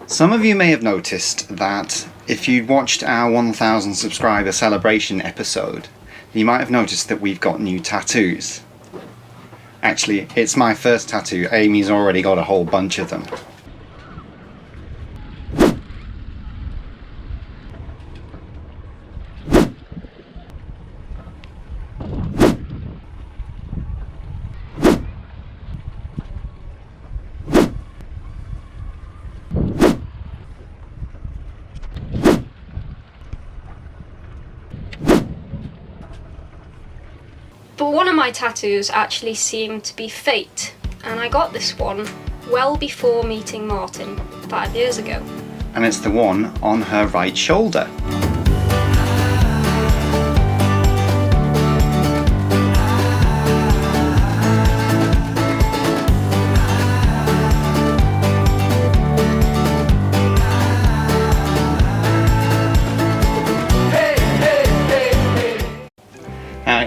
Some of you may have noticed that if you watched our 1000 subscriber celebration episode, you might have noticed that we've got new tattoos. Actually, it's my first tattoo. Amy's already got a whole bunch of them. But one of my tattoos actually seemed to be fate, and I got this one well before meeting Martin 5 years ago. And it's the one on her right shoulder.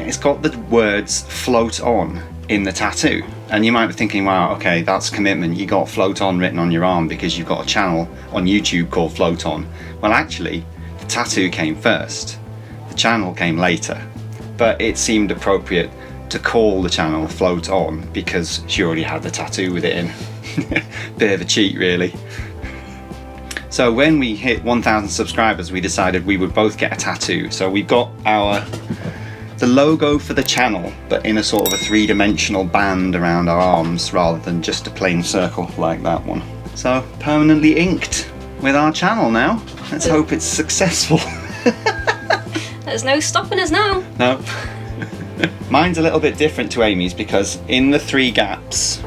It's got the words float on in the tattoo, and you might be thinking, wow, okay, that's commitment. You got float on written on your arm because you've got a channel on YouTube called Float On. Well, actually, the tattoo came first, the channel came later, but it seemed appropriate to call the channel Float On because she already had the tattoo with it in. Bit of a cheat, really. So when we hit 1000 subscribers, we decided we would both get a tattoo. So we got the logo for the channel, but in a sort of a three-dimensional band around our arms rather than just a plain circle like that one. So permanently inked with our channel now. Let's hope it's successful. There's no stopping us now. No. Mine's a little bit different to Amy's because in the 3 gaps,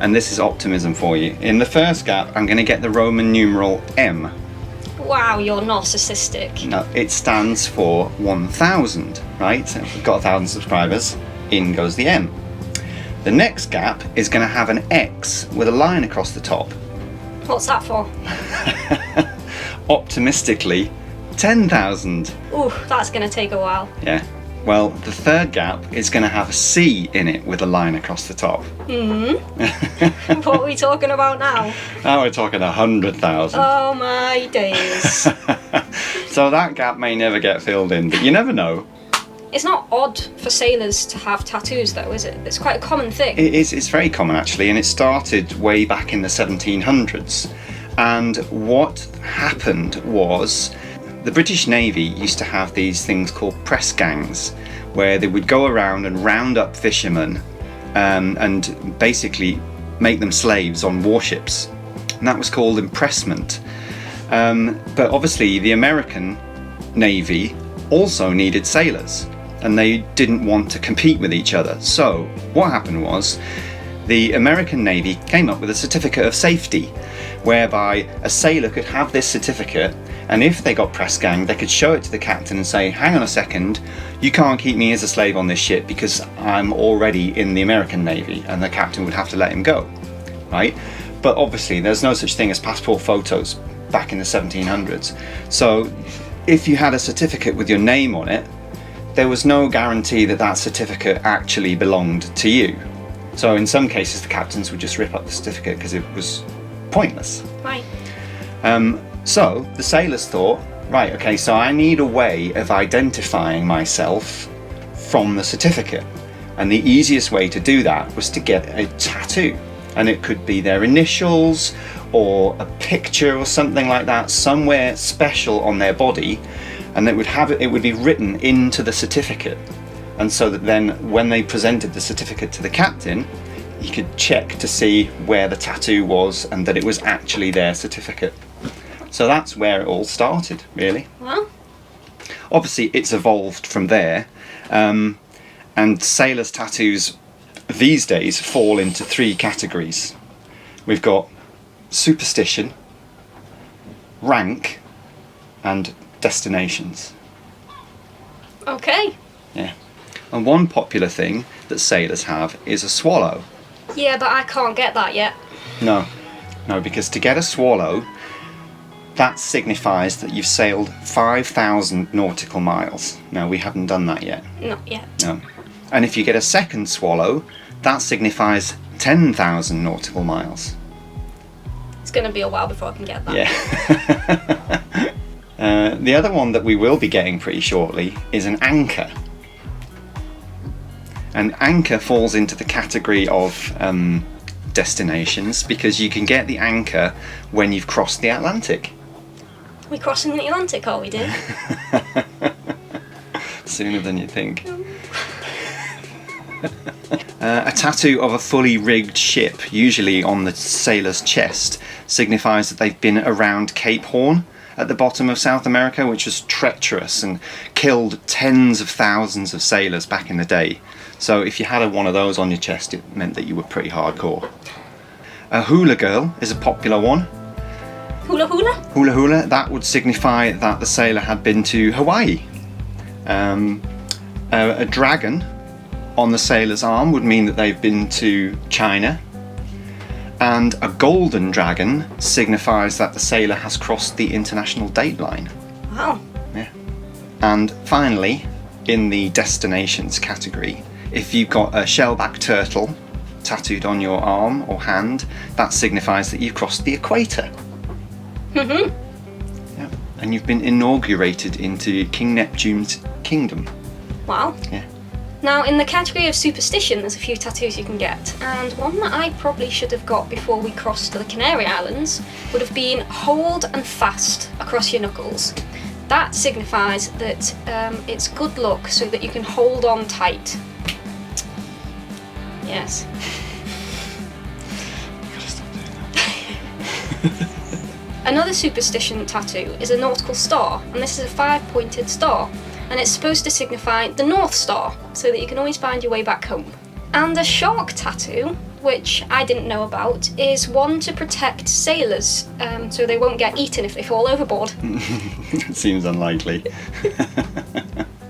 and this is optimism for you, in the first gap I'm going to get the Roman numeral M. Wow, you're narcissistic. No, it stands for 1000, right? So we've got 1000 subscribers, in goes the M. The next gap is going to have an X with a line across the top. What's that for? Optimistically, 10,000. Ooh, that's going to take a while. Yeah. Well, the third gap is going to have a C in it with a line across the top. What are we talking about now? Now we're talking 100,000. Oh my days. So that gap may never get filled in, but you never know. It's not odd for sailors to have tattoos though, is it? It's quite a common thing. It is, it's very common actually, and it started way back in the 1700s. And what happened was, the British Navy used to have these things called press gangs, where they would go around and round up fishermen and basically make them slaves on warships. And that was called impressment. But obviously the American Navy also needed sailors, and they didn't want to compete with each other. So what happened was, the American Navy came up with a certificate of safety, whereby a sailor could have this certificate, and if they got press ganged, they could show it to the captain and say, hang on a second, you can't keep me as a slave on this ship because I'm already in the American Navy, and the captain would have to let him go, right? But obviously there's no such thing as passport photos back in the 1700s. So if you had a certificate with your name on it, there was no guarantee that that certificate actually belonged to you. So in some cases the captains would just rip up the certificate because it was pointless. Right. So the sailors thought, right, okay, so I need a way of identifying myself from the certificate. And the easiest way to do that was to get a tattoo. And it could be their initials or a picture or something like that, somewhere special on their body, and it would be written into the certificate. And so that then when they presented the certificate to the captain, he could check to see where the tattoo was and that it was actually their certificate. So that's where it all started, really. Well, obviously it's evolved from there, and sailors' tattoos these days fall into 3 categories. We've got superstition, rank, and destinations. okay. Yeah. And one popular thing that sailors have is a swallow. Yeah, but I can't get that yet. No, because to get a swallow, that signifies that you've sailed 5,000 nautical miles. Now, we haven't done that yet. Not yet. No. And if you get a second swallow, that signifies 10,000 nautical miles. It's going to be a while before I can get that. Yeah. The other one that we will be getting pretty shortly is an anchor. An anchor falls into the category of destinations because you can get the anchor when you've crossed the Atlantic. We're crossing the Atlantic, are we, dear? Sooner than you think. A tattoo of a fully rigged ship, usually on the sailor's chest, signifies that they've been around Cape Horn at the bottom of South America, which was treacherous and killed tens of thousands of sailors back in the day. So if you had one of those on your chest, it meant that you were pretty hardcore. A hula girl is a popular one. Hula hula? Hula hula, that would signify that the sailor had been to Hawaii. A dragon on the sailor's arm would mean that they've been to China. And a golden dragon signifies that the sailor has crossed the international date line. Wow. Yeah. And finally, in the destinations category, if you've got a shellback turtle tattooed on your arm or hand, that signifies that you've crossed the equator. Mm-hmm. Yeah. And you've been inaugurated into King Neptune's kingdom. Wow. Yeah. Now, in the category of superstition, there's a few tattoos you can get, and one that I probably should have got before we crossed to the Canary Islands would have been hold and fast across your knuckles. That signifies that it's good luck so that you can hold on tight. Yes. Gotta stop doing that. Another superstition tattoo is a nautical star, and this is a 5-pointed star, and it's supposed to signify the North Star, so that you can always find your way back home. And a shark tattoo, which I didn't know about, is one to protect sailors, so they won't get eaten if they fall overboard. Seems unlikely.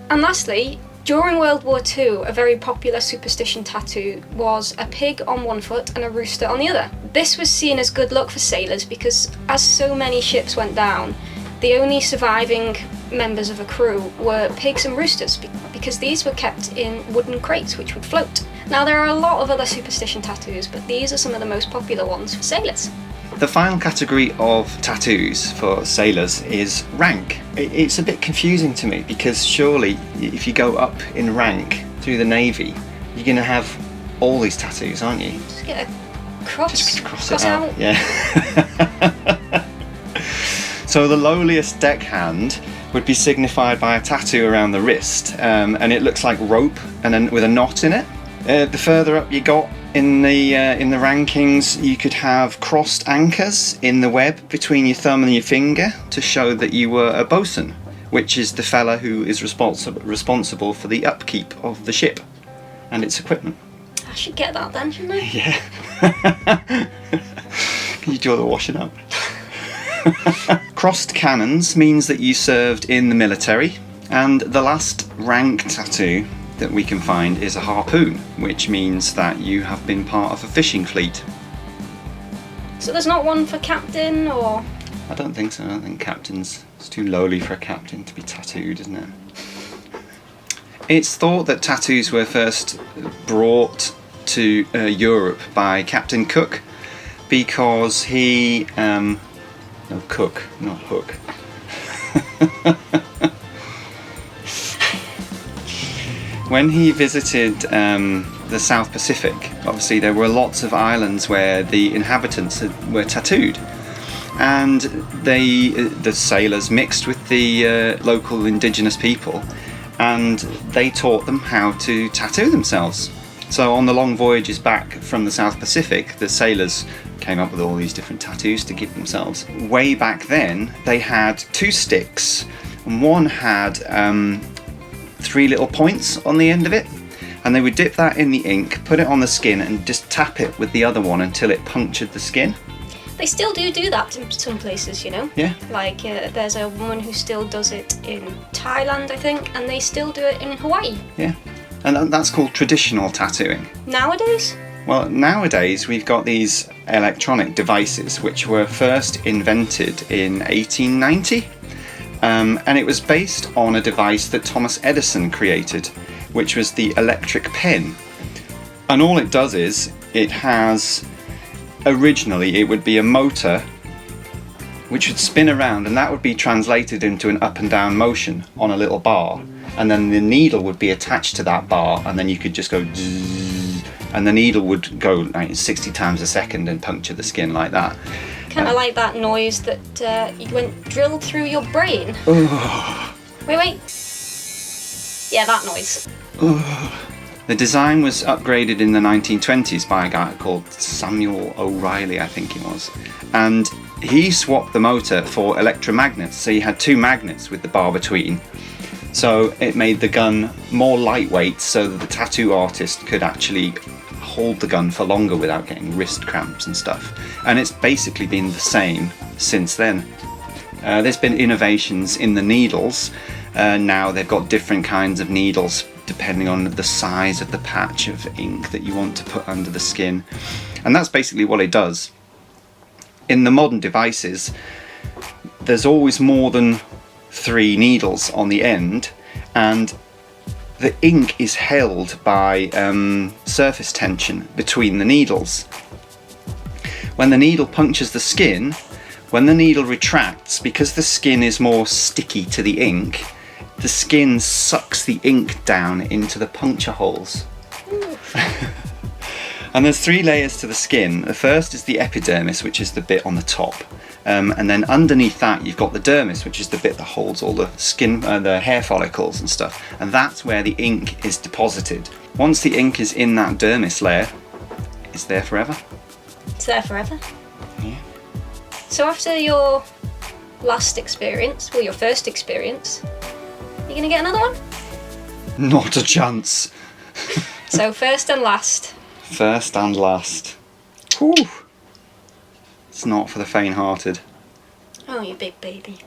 And lastly, during World War II, a very popular superstition tattoo was a pig on one foot and a rooster on the other. This was seen as good luck for sailors because, as so many ships went down, the only surviving members of a crew were pigs and roosters because these were kept in wooden crates which would float. Now, there are a lot of other superstition tattoos, but these are some of the most popular ones for sailors. The final category of tattoos for sailors is rank. It's a bit confusing to me because surely if you go up in rank through the Navy, you're going to have all these tattoos, aren't you? Just get a cross, Just cross it out. out. Yeah. So the lowliest deckhand would be signified by a tattoo around the wrist, and it looks like rope and then with a knot in it. The further up you got in the rankings, you could have crossed anchors in the web between your thumb and your finger to show that you were a bosun, which is the fella who is responsible for the upkeep of the ship and its equipment. I should get that then, shouldn't I? Yeah. Can you do all the washing up? Crossed cannons means that you served in the military, and the last rank tattoo that we can find is a harpoon, which means that you have been part of a fishing fleet. So there's not one for captain, or? I don't think so. I don't think captains, it's too lowly for a captain to be tattooed, isn't it? It's thought that tattoos were first brought to Europe by Captain Cook because he no, Cook, not Hook. When he visited the South Pacific, obviously there were lots of islands where the inhabitants were tattooed, and the sailors mixed with the local indigenous people, and they taught them how to tattoo themselves. So on the long voyages back from the South Pacific, the sailors came up with all these different tattoos to give themselves. Way back then, they had 2 sticks, and one had 3 little points on the end of it, and they would dip that in the ink, put it on the skin, and just tap it with the other one until it punctured the skin. They still do that in some places, you know? Yeah. Like, there's a woman who still does it in Thailand, I think, and they still do it in Hawaii. Yeah. And that's called traditional tattooing. Nowadays? Well, nowadays we've got these electronic devices which were first invented in 1890, and it was based on a device that Thomas Edison created, which was the electric pen. And all it does is it has originally it would be a motor which would spin around, and that would be translated into an up and down motion on a little bar, and then the needle would be attached to that bar, and then you could just go zzz, and the needle would go like 60 times a second and puncture the skin like that. Kind of like that noise that you went drilled through your brain. Wait. Yeah, that noise. The design was upgraded in the 1920s by a guy called Samuel O'Reilly, I think it was, and he swapped the motor for electromagnets, so you had two magnets with the bar between, so it made the gun more lightweight so that the tattoo artist could actually hold the gun for longer without getting wrist cramps and stuff, and it's basically been the same since then. There's been innovations in the needles. Now they've got different kinds of needles depending on the size of the patch of ink that you want to put under the skin, and that's basically what it does. In the modern devices, there's always more than 3 needles on the end, and the ink is held by surface tension between the needles. When the needle punctures the skin, when the needle retracts, because the skin is more sticky to the ink, the skin sucks the ink down into the puncture holes. And there's 3 layers to the skin. The first is the epidermis, which is the bit on the top, and then underneath that you've got the dermis, which is the bit that holds all the skin, the hair follicles and stuff, and that's where the ink is deposited. Once the ink is in that dermis layer, it's there forever. It's there forever. Yeah. So after your last experience, well, your first experience, you gonna get another one? Not a chance. So first and last. First and last. Whew. It's not for the faint-hearted. Oh, you big baby.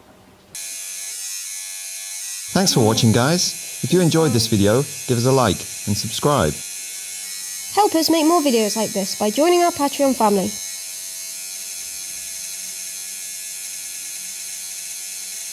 Thanks for watching, guys. If you enjoyed this video, give us a like and subscribe. Help us make more videos like this by joining our Patreon family.